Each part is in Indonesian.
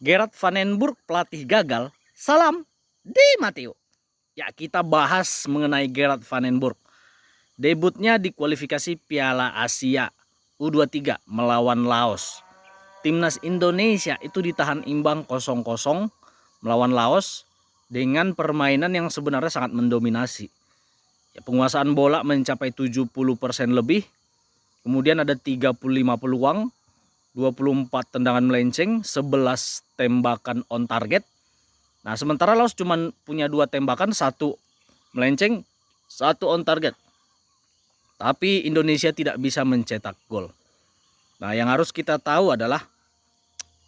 Gerard Van den Burg pelatih gagal. Salam di Mateo. Ya, kita bahas mengenai Gerard Van den Burg. Debutnya di kualifikasi Piala Asia U23 melawan Laos. Timnas Indonesia itu ditahan imbang 0-0 melawan Laos dengan permainan yang sebenarnya sangat mendominasi. Ya, penguasaan bola mencapai 70% lebih. Kemudian ada 35 peluang, 24 tendangan melenceng, 11 tembakan on target. Nah, sementara Laos cuma punya 2 tembakan, 1 melenceng, 1 on target. Tapi Indonesia tidak bisa mencetak gol. Nah, yang harus kita tahu adalah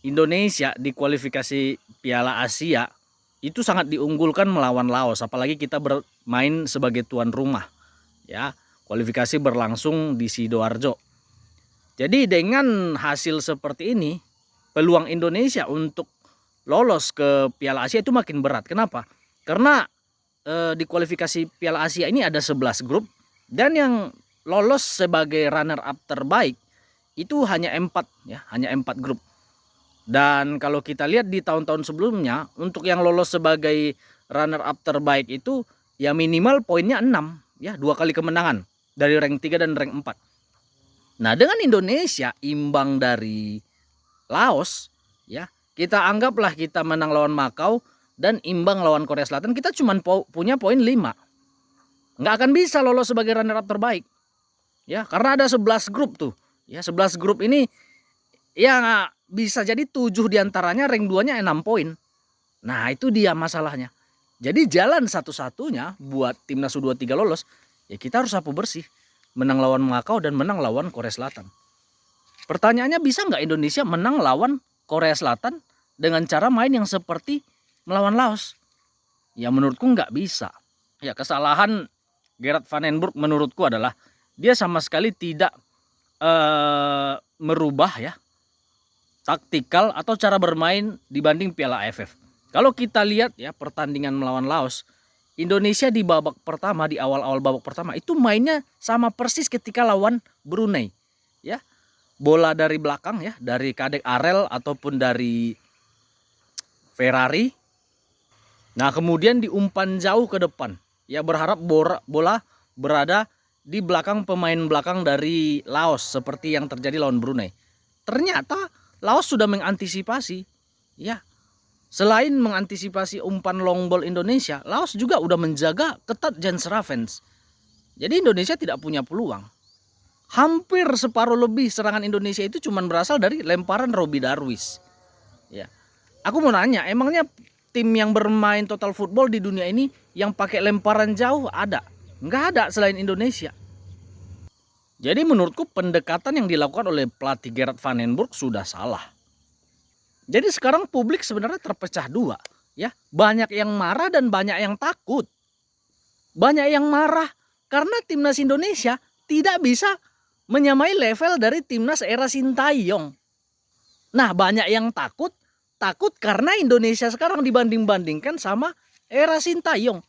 Indonesia di kualifikasi Piala Asia itu sangat diunggulkan melawan Laos, apalagi kita bermain sebagai tuan rumah. Ya, kualifikasi berlangsung di Sidoarjo. Jadi dengan hasil seperti ini, peluang Indonesia untuk lolos ke Piala Asia itu makin berat. Kenapa? Karena di kualifikasi Piala Asia ini ada 11 grup dan yang lolos sebagai runner up terbaik itu hanya 4 ya, hanya 4 grup. Dan kalau kita lihat di tahun-tahun sebelumnya, untuk yang lolos sebagai runner up terbaik itu ya minimal poinnya 6 ya, 2 kali kemenangan dari rank 3 dan rank 4. Nah, dengan Indonesia imbang dari Laos, ya kita anggaplah kita menang lawan Makau dan imbang lawan Korea Selatan, kita cuma punya poin 5. Nggak akan bisa lolos sebagai runner up terbaik. Ya, karena ada 11 grup tuh. Ya, 11 grup ini ya bisa jadi 7 diantaranya rank 2-nya 6 poin. Nah, itu dia masalahnya. Jadi jalan satu-satunya buat timnas U23 lolos, ya kita harus sapu bersih. Menang lawan Makau dan menang lawan Korea Selatan. Pertanyaannya, bisa nggak Indonesia menang lawan Korea Selatan dengan cara main yang seperti melawan Laos? Ya menurutku nggak bisa. Ya, kesalahan Gerard Van den Burg menurutku adalah dia sama sekali tidak merubah ya taktikal atau cara bermain dibanding Piala AFF. Kalau kita lihat ya pertandingan melawan Laos, Indonesia di babak pertama, di awal-awal babak pertama itu mainnya sama persis ketika lawan Brunei. Ya, bola dari belakang ya, dari Kadek Arel ataupun dari Ferrari. Nah, kemudian diumpan jauh ke depan. Ya, berharap bola berada di belakang pemain belakang dari Laos seperti yang terjadi lawan Brunei. Ternyata Laos sudah mengantisipasi. Ya, selain mengantisipasi umpan long ball Indonesia, Laos juga udah menjaga ketat Jens Ravens. Jadi Indonesia tidak punya peluang. Hampir separuh lebih serangan Indonesia itu cuma berasal dari lemparan Robbie Darwish. Ya, aku mau nanya, emangnya tim yang bermain total football di dunia ini yang pakai lemparan jauh ada? Nggak ada selain Indonesia. Jadi menurutku pendekatan yang dilakukan oleh pelatih Gerard Van den Burg sudah salah. Jadi sekarang publik sebenarnya terpecah dua, ya. Banyak yang marah dan banyak yang takut. Banyak yang marah karena timnas Indonesia tidak bisa menyamai level dari timnas era Sintayong. Nah, banyak yang takut karena Indonesia sekarang dibanding-bandingkan sama era Sintayong.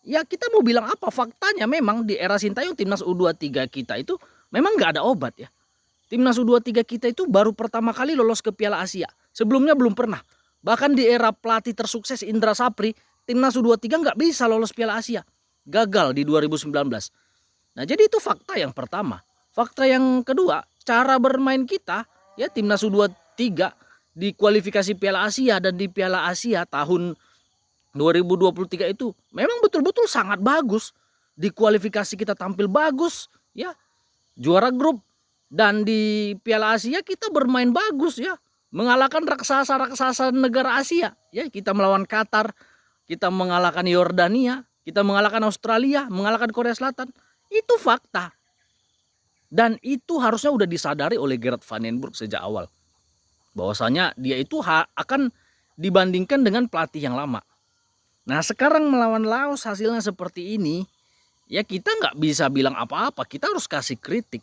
Ya, kita mau bilang apa? Faktanya memang di era Sintayong timnas U23 kita itu memang nggak ada obat ya. Timnas U23 kita itu baru pertama kali lolos ke Piala Asia. Sebelumnya belum pernah. Bahkan di era pelatih tersukses Indra Sapri, timnas U23 nggak bisa lolos Piala Asia. Gagal di 2019. Nah, jadi itu fakta yang pertama. Fakta yang kedua, cara bermain kita, ya timnas U23 di kualifikasi Piala Asia dan di Piala Asia tahun 2023 itu memang betul-betul sangat bagus. Di kualifikasi kita tampil bagus, ya. Juara grup. Dan di Piala Asia kita bermain bagus ya. Mengalahkan raksasa-raksasa negara Asia. Ya, kita melawan Qatar, kita mengalahkan Yordania, kita mengalahkan Australia, mengalahkan Korea Selatan. Itu fakta. Dan itu harusnya udah disadari oleh Gerard Van den Burg sejak awal. Bahwasanya dia itu akan dibandingkan dengan pelatih yang lama. Nah, sekarang melawan Laos hasilnya seperti ini, ya kita nggak bisa bilang apa-apa. Kita harus kasih kritik.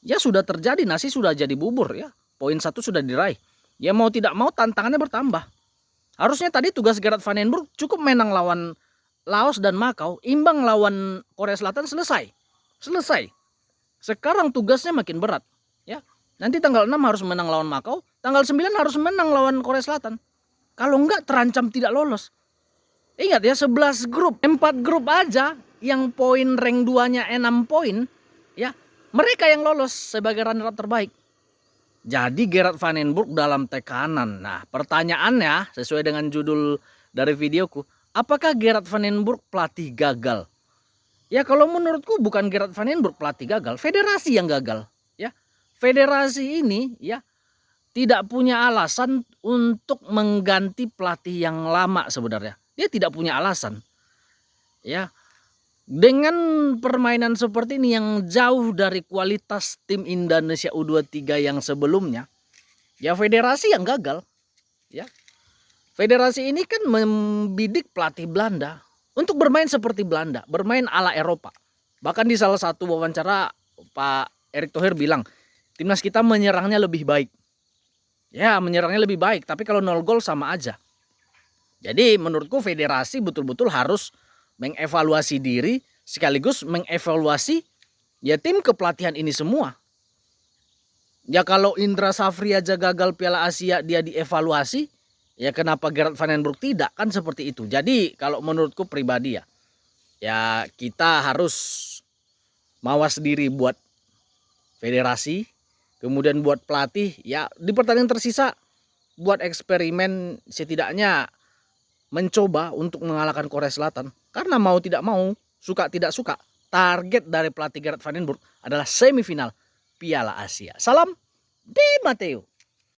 Ya sudah terjadi, nasi sudah jadi bubur ya. Poin 1 sudah diraih. Ya mau tidak mau tantangannya bertambah. Harusnya tadi tugas Gerard Van den Burg cukup menang lawan Laos dan Makau, imbang lawan Korea Selatan, selesai. Selesai. Sekarang tugasnya makin berat, ya. Nanti tanggal 6 harus menang lawan Makau, tanggal 9 harus menang lawan Korea Selatan. Kalau enggak terancam tidak lolos. Ingat ya, 11 grup, 4 grup aja yang poin rank 2-nya 6 poin, ya, mereka yang lolos sebagai runner up terbaik. Jadi Gerard Van den Broek dalam tekanan. Nah, pertanyaannya sesuai dengan judul dari videoku, apakah Gerard Van den Broek pelatih gagal? Ya kalau menurutku bukan Gerard Van den Broek pelatih gagal, federasi yang gagal. Ya, federasi ini ya tidak punya alasan untuk mengganti pelatih yang lama sebenarnya. Dia tidak punya alasan. Ya, dengan permainan seperti ini yang jauh dari kualitas tim Indonesia U23 yang sebelumnya, ya federasi yang gagal. Ya, federasi ini kan membidik pelatih Belanda untuk bermain seperti Belanda, bermain ala Eropa. Bahkan di salah satu wawancara Pak Erick Thohir bilang, timnas kita menyerangnya lebih baik. Ya, menyerangnya lebih baik, tapi kalau 0 gol sama aja. Jadi menurutku federasi betul-betul harus mengevaluasi diri sekaligus mengevaluasi ya tim kepelatihan ini semua. Ya kalau Indra Safri aja gagal Piala Asia dia dievaluasi, ya kenapa Gerard Van den Broek tidak? Kan seperti itu. Jadi kalau menurutku pribadi ya kita harus mawas diri buat federasi, kemudian buat pelatih, ya di pertandingan tersisa buat eksperimen setidaknya mencoba untuk mengalahkan Korea Selatan. Karena mau tidak mau, suka tidak suka, target dari pelatih Gerard Van den Broek adalah semifinal Piala Asia. Salam Di Matteo.